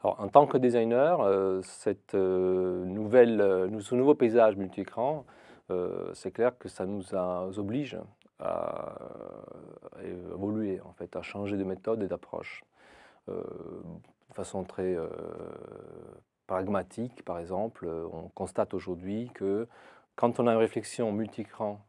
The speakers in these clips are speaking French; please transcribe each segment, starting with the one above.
Alors, en tant que designer, ce nouveau paysage multi-écran, c'est clair que ça oblige à évoluer, en fait, à changer de méthode et d'approche. De façon très pragmatique, par exemple, on constate aujourd'hui que quand on a une réflexion multi-écran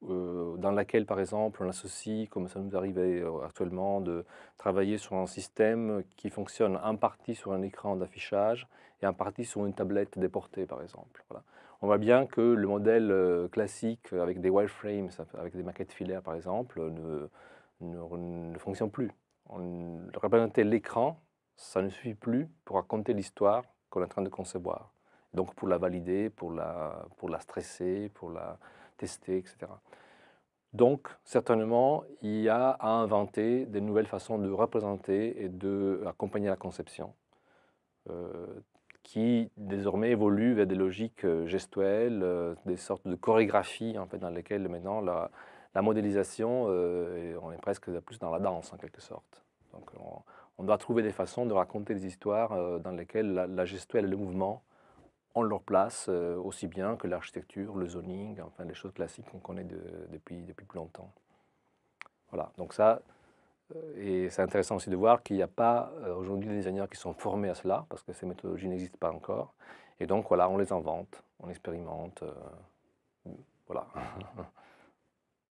dans laquelle, par exemple, on associe, comme ça nous arrive actuellement, de travailler sur un système qui fonctionne en partie sur un écran d'affichage et en partie sur une tablette déportée, par exemple. Voilà. On voit bien que le modèle classique avec des wireframes, avec des maquettes filaires, par exemple, ne fonctionne plus. Représenter l'écran, ça ne suffit plus pour raconter l'histoire qu'on est en train de concevoir. Donc pour la valider, pour la stresser, pour la tester, etc. Donc, certainement, il y a à inventer des nouvelles façons de représenter et d'accompagner la conception, euh, qui désormais évoluent vers des logiques gestuelles, des sortes de chorégraphies en fait, dans lesquelles maintenant la modélisation, on est presque plus dans la danse en quelque sorte. Donc, on doit trouver des façons de raconter des histoires dans lesquelles la gestuelle et le mouvement ont leur place aussi bien que l'architecture, le zoning, enfin les choses classiques qu'on connaît depuis plus longtemps. Voilà, donc ça, et c'est intéressant aussi de voir qu'il n'y a pas aujourd'hui des designers qui sont formés à cela, parce que ces méthodologies n'existent pas encore. Et donc voilà, on les invente, on expérimente, voilà.